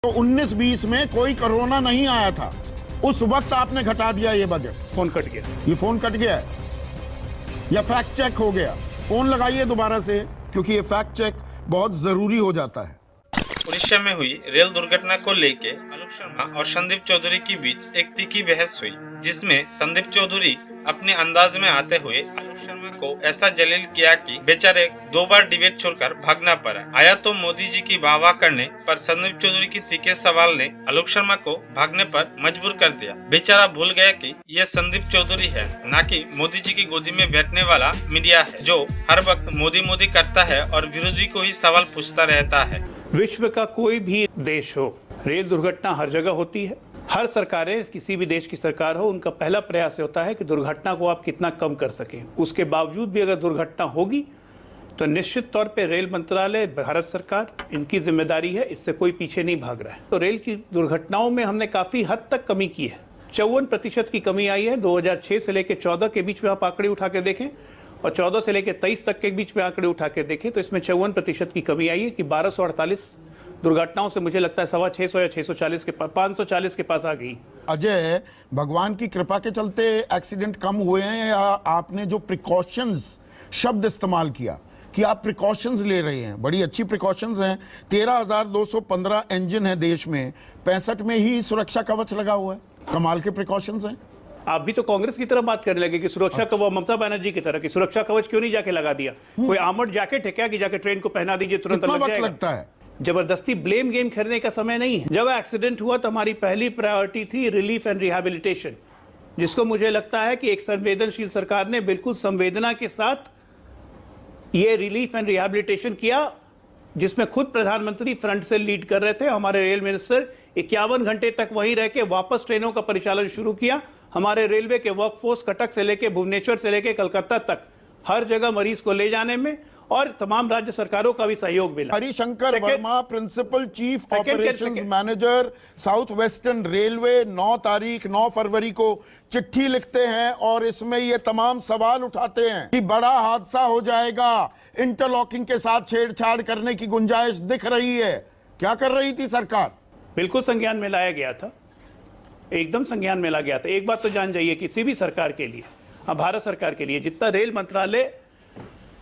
तो 19-20 में कोई कोरोना नहीं आया था, उस वक्त आपने घटा दिया ये बजट। फोन कट गया। ये फोन कट गया है या फैक्ट चेक हो गया? फोन लगाइए दोबारा से, क्योंकि ये फैक्ट चेक बहुत जरूरी हो जाता है। उड़ीसा में हुई रेल दुर्घटना को लेके आलोक शर्मा और संदीप चौधरी के बीच एक तीखी बहस हुई, जिसमें संदीप चौधरी अपने अंदाज में आते हुए आलोक शर्मा को ऐसा जलील किया कि बेचारे 2 बार डिबेट छोड़कर भागना पड़ा। आया तो मोदी जी की वाह करने पर संदीप चौधरी की तीखे सवाल ने आलोक शर्मा को भागने पर मजबूर कर दिया। बेचारा भूल गया कि यह संदीप चौधरी है, न कि मोदी जी की गोदी में बैठने वाला मीडिया है, जो हर वक्त मोदी मोदी करता है और विरोधी को ही सवाल पूछता रहता है। विश्व का कोई भी देश हो, रेल दुर्घटना हर जगह होती है। हर सरकारें, किसी भी देश की सरकार हो, उनका पहला प्रयास होता है कि दुर्घटना को आप कितना कम कर सकें। उसके बावजूद भी अगर दुर्घटना होगी तो निश्चित तौर पे रेल मंत्रालय, भारत सरकार, इनकी जिम्मेदारी है, इससे कोई पीछे नहीं भाग रहा है। तो रेल की दुर्घटनाओं में हमने काफ़ी हद तक कमी की है। 54% की कमी आई है 2006 से लेकर 14 के बीच में आप आंकड़े उठा के देखें, और 14 से लेकर 23 तक के बीच में आंकड़े उठा के देखें तो इसमें 54% की कमी आई है कि 1248 दुर्घटनाओं से मुझे लगता है 650 या 640 के 540 के पास आ गई। अजय, भगवान की कृपा के चलते एक्सीडेंट कम हुए हैं, या आपने जो प्रिकॉशंस शब्द इस्तेमाल किया कि आप प्रिकॉशंस ले रहे हैं, बड़ी अच्छी प्रिकॉशंस हैं। 13,215 इंजन है देश में, 65 में ही सुरक्षा कवच लगा हुआ है। कमाल के प्रिकॉशंस हैं। आप भी तो कांग्रेस की तरह बात करने लगे कि सुरक्षा कवच, ममता बनर्जी की तरह कि सुरक्षा कवच क्यों नहीं जाके लगा दिया? कोई आर्मर्ड जैकेट है क्या कि जाके ट्रेन को पहना दीजिए, तुरंत कितना लग वक्त जाएगा? लगता है? जबरदस्ती ब्लेम गेम खेलने का समय नहीं है। जब एक्सीडेंट हुआ तो हमारी पहली प्रायोरिटी थी रिलीफ एंड रिहैबिलिटेशन, जिसको मुझे लगता है कि एक संवेदनशील सरकार ने बिल्कुल संवेदना के साथ ये रिलीफ एंड रिहैबिलिटेशन किया, जिसमें खुद प्रधानमंत्री फ्रंट से लीड कर रहे थे। हमारे रेल मिनिस्टर 51 घंटे तक वहीं रह के वापस ट्रेनों का परिचालन शुरू किया। हमारे रेलवे के वर्कफोर्स कटक से लेके भुवनेश्वर से लेके कलकत्ता तक हर जगह मरीज को ले जाने में, और तमाम राज्य सरकारों का भी सहयोग मिला। Harishankar Verma, principal chief second operations manager, South Western Railway, 9 फरवरी को चिट्ठी लिखते हैं और इसमें ये तमाम सवाल उठाते हैं कि बड़ा हादसा हो जाएगा, इंटरलॉकिंग के साथ छेड़छाड़ करने की गुंजाइश दिख रही है। क्या कर रही थी सरकार? बिल्कुल संज्ञान में लाया गया था, एकदम संज्ञान में लाया गया था। एक बात तो जान जाइए, किसी भी सरकार के लिए, भारत सरकार के लिए, जितना रेल मंत्रालय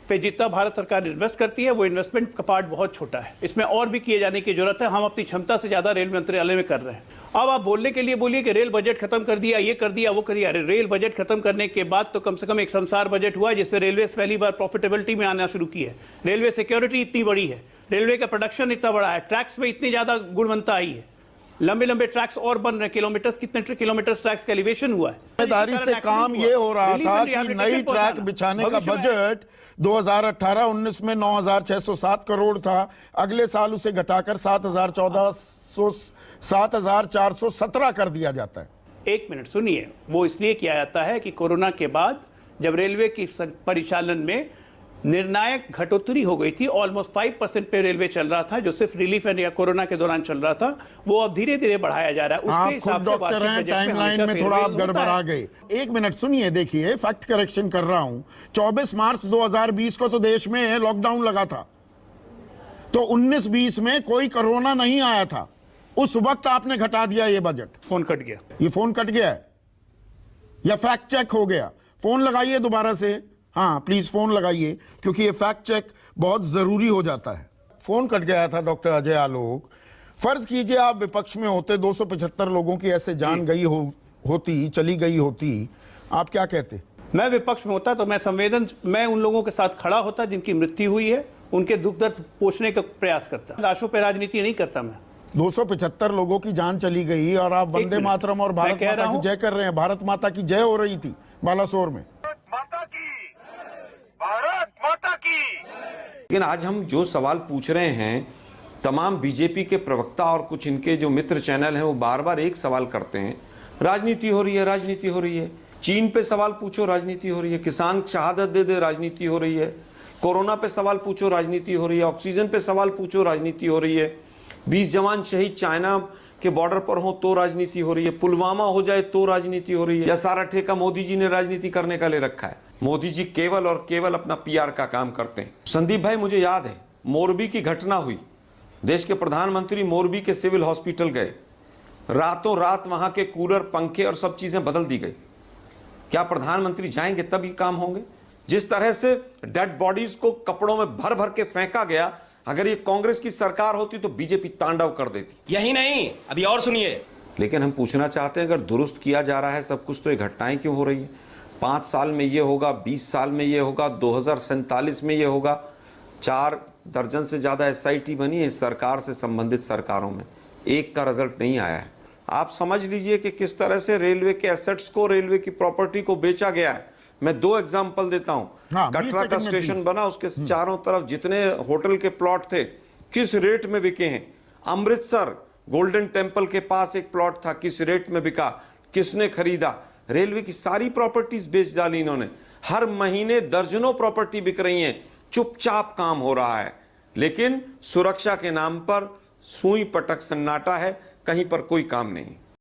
पे जितना भारत सरकार इन्वेस्ट करती है, वो इन्वेस्टमेंट का पार्ट बहुत छोटा है। इसमें और भी किए जाने की जरूरत है। हम अपनी क्षमता से ज्यादा रेल मंत्रालय में कर रहे हैं। अब आप बोलने के लिए बोलिए कि रेल बजट खत्म कर दिया, ये कर दिया, वो कर दिया। अरे रेल बजट खत्म करने के बाद तो कम से कम एक संसार बजट हुआ, जिससे रेलवे पहली बार प्रॉफिटेबिलिटी में आना शुरू की है। रेलवे सिक्योरिटी इतनी बड़ी है, रेलवे का प्रोडक्शन इतना बड़ा है, ट्रैक्स में इतनी ज्यादा गुणवत्ता आई है, लंबे लंबे ट्रैक्स और बन रहे, किलोमीटर्स, कितने किलोमीटर ट्रैक्स का एलिवेशन हुआ है। जिम्मेदारी से काम ये हो रहा था कि नई ट्रैक बिछाने का बजट 2018-19 में 9,607 करोड़ था, अगले साल उसे घटाकर 7,417 कर दिया जाता है। एक मिनट सुनिए, वो इसलिए किया जाता है कि कोरोना के बाद जब रेलवे की परिचालन में निर्णायक घटोत्तरी हो गई थी, ऑलमोस्ट 5% पे रेलवे चल रहा था, जो सिर्फ रिलीफ एंड या कोरोना के दौरान चल रहा था, वो अब धीरे धीरे बढ़ाया जा रहा है। उसके हिसाब से डॉक्टर हैं, टाइमलाइन में थोड़ा आप गड़बड़ा गए। एक मिनट सुनिए, देखिए फैक्ट करेक्शन कर रहा हूं। 24 मार्च 2020 को तो देश में लॉकडाउन लगा था, तो 19-20 में कोई कोरोना नहीं आया था, उस वक्त आपने घटा दिया ये बजट। फोन कट गया। ये फोन कट गया है या फैक्ट चेक हो गया? फोन लगाइए दोबारा से, हाँ प्लीज फोन लगाइए, क्योंकि ये फैक्ट चेक बहुत जरूरी हो जाता है। फोन कट गया था डॉक्टर अजय आलोक। फर्ज कीजिए आप विपक्ष में होते, 275 लोगों की ऐसे जान गई होती, चली गई होती, आप क्या कहते? मैं विपक्ष में होता तो मैं उन लोगों के साथ खड़ा होता जिनकी मृत्यु हुई है, उनके दुख दर्द पोषने का प्रयास करता। लाशों पर राजनीति नहीं करता मैं। 275 लोगों की जान चली गई और आप वंदे मातरम और भारत माता की जय कर रहे हैं। भारत माता की जय हो रही थी बालासोर में। लेकिन आज हम जो सवाल पूछ रहे हैं, तमाम बीजेपी के प्रवक्ता और कुछ इनके जो मित्र चैनल हैं, वो बार बार एक सवाल करते हैं, राजनीति हो रही है, राजनीति हो रही है। चीन पे सवाल पूछो, राजनीति हो रही है। किसान शहादत दे दे, राजनीति हो रही है। कोरोना पे सवाल पूछो, राजनीति हो रही है। ऑक्सीजन पे सवाल पूछो, राजनीति हो रही है। 20 जवान शहीद चाइना के बॉर्डर पर हो तो राजनीति हो रही है। पुलवामा हो जाए तो राजनीति हो रही है। या सारा ठेका मोदी जी ने राजनीति करने का ले रखा है? मोदी जी केवल और केवल अपना पीआर का काम करते हैं। संदीप भाई, मुझे याद है मोरबी की घटना हुई, देश के प्रधानमंत्री मोरबी के सिविल हॉस्पिटल गए, रातों रात वहां के कूलर, पंखे और सब चीजें बदल दी गई। क्या प्रधानमंत्री जाएंगे तब ही काम होंगे? जिस तरह से डेड बॉडीज को कपड़ों में भर भर के फेंका गया, अगर ये कांग्रेस की सरकार होती तो बीजेपी तांडव कर देती। यही नहीं, अभी और सुनिए। लेकिन हम पूछना चाहते हैं, अगर दुरुस्त किया जा रहा है सब कुछ, तो ये घटनाएं क्यों हो रही है? 5 साल में ये होगा, 20 साल में ये होगा, 2047 में ये होगा। 4 दर्जन से ज्यादा एसआईटी बनी है सरकार से संबंधित सरकारों में, एक का रिजल्ट नहीं आया है। आप समझ लीजिए कि किस तरह से रेलवे के एसेट्स को, रेलवे की प्रॉपर्टी को बेचा गया है। मैं 2 एग्जाम्पल देता हूं। हाँ, कटरा का स्टेशन बना, उसके चारों तरफ जितने होटल के प्लॉट थे किस रेट में बिके हैं। अमृतसर गोल्डन टेम्पल के पास एक प्लॉट था, किस रेट में बिका, किसने खरीदा? रेलवे की सारी प्रॉपर्टीज बेच डाली इन्होंने। हर महीने दर्जनों प्रॉपर्टी बिक रही हैं, चुपचाप काम हो रहा है। लेकिन सुरक्षा के नाम पर सुई पटक सन्नाटा है, कहीं पर कोई काम नहीं।